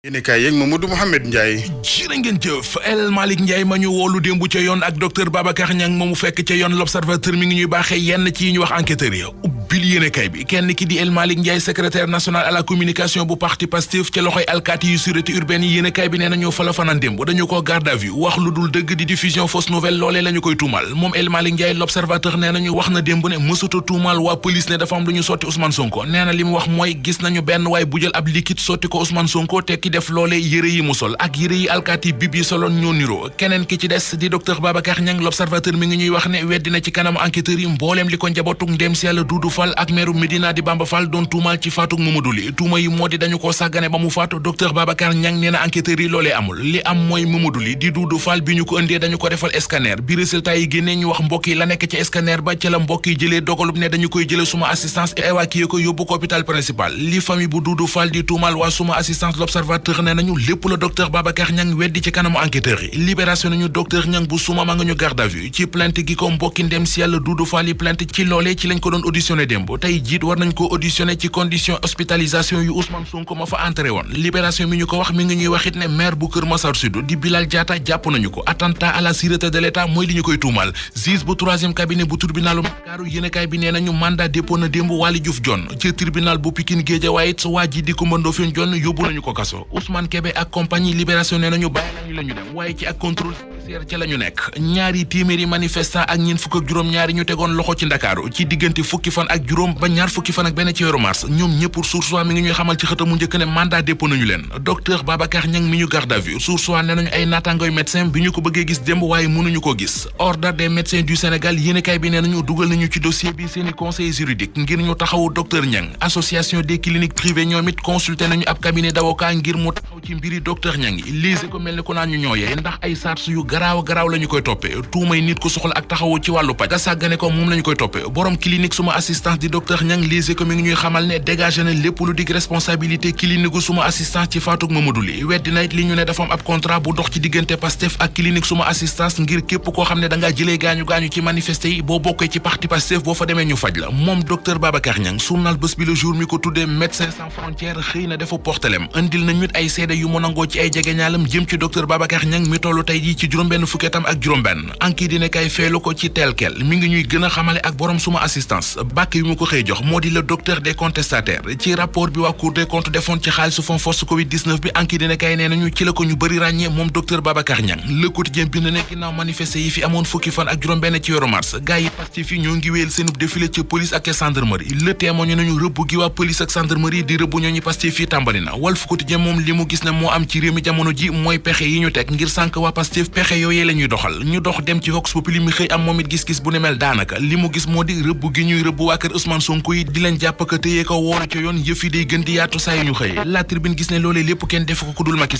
yéen kaay yeeg Mamadou Mouhamed Ndiaye. jërë ngeen jëf El Malick Ndiaye ma ñu woolu démb ca yoon ak docteur Babacar Niang moomu fekk ca yoon l'Observateur mi ngi ñuy baaxee yenn ci ñu wax enquêteurs yi ubbil yéene kay bi kenn ki di El Malick Ndiaye secrétaire national à la communication bu parti Pastef ca loxoy alkaati yu sûreté urbaine yi yéene kay bi nee nañu fa la fanaan démb dañu ko garde à vue wax lu dul dëgg di diffusion fausse nouvelle loolee la ñu koy tuumal moom El Malick Ndiaye l'Observateur nee nañu wax na démb ne mësuta tuumal waa police ne dafa am lu ñu sotti Ousmane Sonko nee na li mu wax mooy gis nañu benn waay bu jël ab liquide sotti ko Ousmane Sonko te ki def loolee yére yi mu sol ak yére yi alkaati bib yi soloon ñoo niroo keneen ki ci des di docteur Babacar Niang l'Observateur mi ngi ñuy wax ne weddi na ci kanamu enquêteurs yi mbooleem li ko njabootug ndem si yàlla Doudou Fall ak meeru Médina di Bamba Fall doon tuumal ci faatug Mamadou Ly tuuma yi moo di dañu koo sàggane ba mu faatu docteur Babacar Niang nee na enquêteurs yi loolee amul li am mooy Mamadou Ly di Doudou Fall bi ñu ko ëndee dañu ko defal scanner bi résultat yi génnee ñu wax mbokk yi la nekk ci scanner ba ca la mbokk yi jëlee dogalub ne dañu koy jëlee suma assistance évacué ko yóbbu ko hôpital principal li famille bu Doudou Fall di tuumal waa suma assistance l'Observateur ne nañu lépp la docteur Babacar Niang weddi ci kanamu enquêteurs yi libération nañu docteur Niang bu suma ma nga ñu garde à vue ci plainte gi ko mbokki ndem si yàlla Doudou Fall yi plainte ci loolee ci lañ ko doon auditionné démb tey jiit war nañ ko auditionné ci condition hospitalisation yu Ousmane Sonko ma fa entré woon libération mi ñu ko wax mi ngi ñuy waxit ne maire bu Kër Massar Sud di Bilal Diatta jàpp nañu ko attentat à la sûreté de l'État mooy li ñu koy tuumal juge bu troisième cabinet bu tribunalu Ndakaaru yéenekaay bi nee nañu mandat dépôt na démb Waly Diouf Dione ci tribunal bu Pikine Guédiawaye it waa ji di Coumba Ndoffène Dione yóbbu nañu ko kaso Ousmane Kébé ak compagnie libération nee nañu bàyyi nañu la ñu dem waaye ci ak contrôle judiciaire ca la ñu nekk ñaari téeméeri manifestant ak ñeent fukk ak juróom ñaari ñu tegoon loxo ci Ndakaaru ci diggante fukki fan ak juróom ba ñaar fukki fan ak benn ci weeru mars ñoom ñëpp pour Source A mi ngi ñuy xamal ci xëtamu njëkk ne mandat dépôt nañu leen docteur Babacar Niang mi ñu garde à vue Source A nee nañu ay naataangoy médecin bi ñu ko bëggee gis démb waaye mënuñu ko gis ordre des médecins du Sénégal yéenekaay bi nee nañu dugal nañu ci dossier bi seeni conseil juridique ngir ñu taxawu docteur Niang association des cliniques privées ñoom it consulté nañu ab cabinet d'avocat ngir mu taxaw ci mbiri docteur Niang yi lise ko mel ni ko naan ñu ñooyee ndax ay charges yu garaaw la ñu koy toppee tuumay nit ku soxla ak taxawu ci wàllu paj ga sàggane ko moom la ñu koy toppee borom clinique suma assistance di docteur Niang lise ko mi ngi ñuy xamal ne dégagé na lépp lu dig responsabilité clinique gu suma assistance ci faatug Mamadou Ly weddi na it li ñu ne dafa am ab contrat bu dox ci diggante Pastef ak clinique suma assistance ngir képp koo xam ne dangaa jëlee gaañu ci manifesté yi boo bokkee ci parti Pastef boo fa demee ñu faj la moom docteur Babacar Niang journal Bës Bi Le Jour mi ko tuddee Médecins Sans Frontières xëy na dafa portelem indil nañu it ay seede yu mu nangoo ci ay jegeñaalam jëm ci docteur Babacar Niang mi tollu tey jii ci juróom-benn fukkeetam ak juróom-benn enquête dina kay feelu ko ci telkel mi ngi ñuy gën a xamale ak borom suma assistance bàkk yu mu ko xëy jox moo di le docteur des contestataires ci rapport bi waa Cour des comptes defoon ci xaalisu fonds force Covid-19 bi enquête dina kay nee nañu ci la ko ñu bëri ràññee moom docteur Babacar Niang Le Quotidien bind ne ginnaaw manifesté yi fi amoon fukki fan ak juróom-benn ci weeru mars gars yi Pastef yi ñoo ngi wéyal seenub défilé ci police ak gendarmerie Le Témoin nañu rëbb gi waa police ak gendarmerie di rëbb ñooñu Pastef yi tàmbali na Walf Quotidien moom li mu gis ne moo am ci réew mi jamono ji mooy pexe yi ñu teg ngir sànk waa Pastef pexe yooyee la ñuy doxal ñu dox dem ci Vox Populi mi xëy am moom it gis-gis bu ne mel daanaka li mu gis moo di rëbb gi ñuy rëbb waa kër Ousmane Sonko yi di leen jàpp ka téyee ko woolu ca yoon yëf yi day gën di yaatu saa yu ñu xëyee La Tribune gis ne loolee lépp kenn def ko ku dul Macky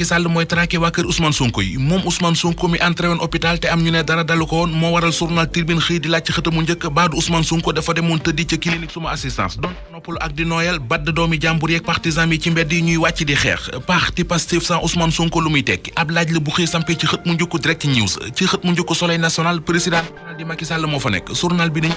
Sall mooy traqué waa kër Ousmane Sonko yi moom Ousmane Sonko mi entré woon hôpital te am ñu ne dara dalu ko woon moo waral journal Tribune xëy di laaj ci xëtamu njëkk baadu Ousmane Sonko dafa demoon tëddi ca clinique suma assistance doon noppalu ak di nooyal badd doomi jàmbur yeeg partisan yi ci mbedd yi ñuy wàcc di xeex parti Pastef sans Ousmane Sonko lu muy tekki ab laaj la bu xëy sampee ci xët mu njëkk Direct News ci xët mu njëkk Soleil national président di Macky Sall moo fa nekk journal bi nañ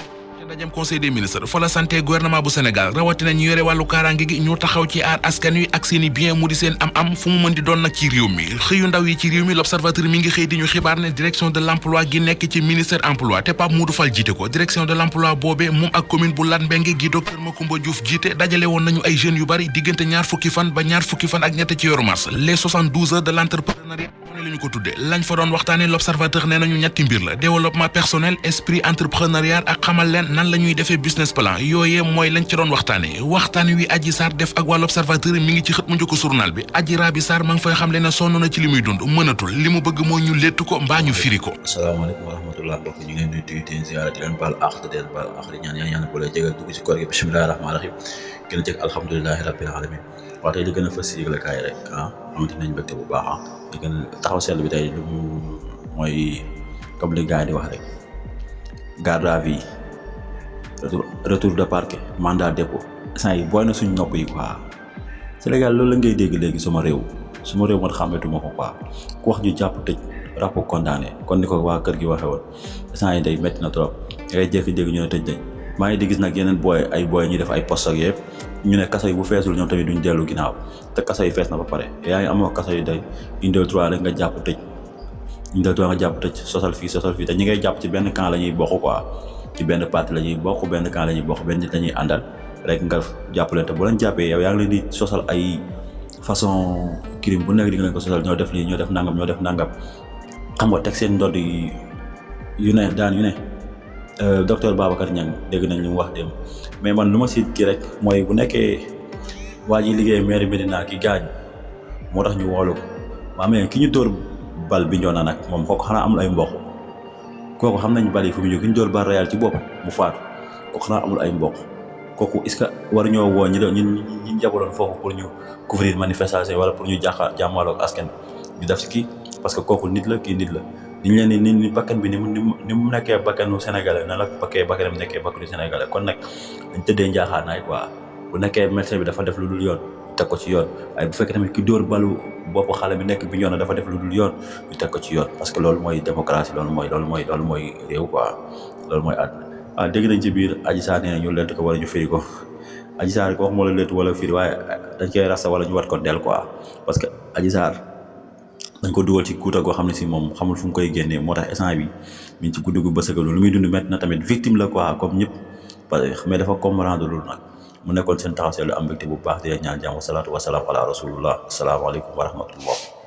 ndajem conseil des ministres fa la santé gouvernement bu Sénégal rawatina ñu yore wàllu kaaraange gi ñu taxaw ci aar askan wi ak seeni bien mu di seen am fu mu mën di doon nag ci réew mi xëyu ndaw yi ci réew mi l'Observateur mi ngi xëy di ñu xibaar ne direction de l'emploi gi nekk ci ministère emploi te Pape Modou Fall jiite ko direction de l'emploi boobee moom ak commune bu Latmingué gi docteur Macoumba Diouf jiite dajale woon nañu ay jeunes yu bari diggante ñaar fukki fan ba ñaar fukki fan ak ñett ci weeru mars les 72 heures de l'entrepreneuriat la ñu ko tuddee lañ fa doon waxtaane l'Observateur nee nañu ñetti mbir la développement personnel esprit entrepreneurial ak xamal leen nan la ñuy defee business plan yooyee mooy lañ ci doon waxtaane waxtaan wi Adji Sarr def ak waa l'Observateur mi ngi ci xët mu njëkk journal bi Adji Raby Sarr ma ngi fay xam le ne sonn na ci li muy dund mënatul li mu bëgg mooy ñu léttu ko mbaa ñu firi ko. asalaamaaleykum wa rahmatullah mbokk ñu ngi leen di nuyu di leen ziyaara di leen baal àq di leen baal àq di ñaan yàlla bu lay jégal dugg ci koor gi bismillahir rahmanir rahim gën a jëg alhamdulillahi rabbil alamin waaw tey li gën a fës si yëglekaay rek xamante nañ mbégte bu baax li gën a taxaw seetlu bi tey lu mooy comme li gars yi di wax rek garde à vue retour de parquet mandat dépôt sant yi booy na suñ nopp yi quoi Sénégal loolu la ngay dégg léegi suma réew man xàmmetuma ko quoi ku wax ñu jàpp tëj rapport condamné kon ni ko waa kër gi waxee woon sant yi day métti na trop ngay jékki-jékki ñu ne tëj nañ maa ngi di gis nag yeneen booy ñuy def ay post ak yëpp ñu ne kaso yi bu feesul ñoom tamit duñ dellu ginnaaw te kaso yi fees na ba pare yaa ngi amoo kaso yi day une deux trois rek nga jàpp tëj sosal fii te ñi ngay jàpp ci benn camp la ñuy bokk quoi ci benn parti la ñuy bokk benn camp la ñuy bokk benn nit la ñuy àndal rek nga jàpp leen te bu leen jàppee yow yaa ngi leen di sosal ay façon crime bu nekk di nga leen ko sosal ñoo def lii ñoo def nangam xam nga teg seen ndodd yu ne docteur Babacar Niang dégg nañ li mu wax dem mais man lu ma siit kii rek mooy bu nekkee waa ji liggéey maire Médina ki gaañu moo tax ñu woolu ko waa mais ki ñu dóor bal bi ñoo na nag moom kooku xanaa amul ay mbokk kooku xam nañ bal yi fu mu jóg ki ñu dóor bal Real ci bopp mu faatu kooku xanaa amul ay mbokk kooku est-ce que war ñoo woo ñi jabaloon foofu pour ñu couvrir manifestation wala pour ñu jàmmaloo ak askan bi def si kii parce que kooku nit la kii nit la diñ leen ni bakkan bi ni mu nekkee bakkanu sénégalais na la bakkanam nekkee bakkanu sénégalais kon nag dañ tëddee njaaxaanaay quoi bu nekkee médecin bi dafa def lu dul yoon ñu teg ko ci yoon waaye bu fekkee tamit ki dóor balu bopp xale bi nekk bi ñoon dafa def lu dul yoon ñu teg ko ci yoon parce que loolu mooy démocratie loolu mooy réew quoi loolu mooy àdduna dégg nañ ci biir Adji Sarr nee na ñu lent ko wala ñu firi ko Adji Sarr ko wax moo la lent wala firi waaye dañ koy rasta wala ñu wat ko del quoi parce que Adji Sarr dañ ko dugal ci kuuta goo xam ne si moom xamul fu mu koy génnee moo tax instant bi mi ngi ci guddi gu bësëgalu lu muy dund métti na tamit victime la quoi comme ñëpp parce que mais dafa comprendre loolu nag mu nekkoon seen taxaw seetlu am mbégte bu baax di ñaan jàmm wasalaatu wasalaam ala rasulullah asalaamaaleykum wa rahmatullah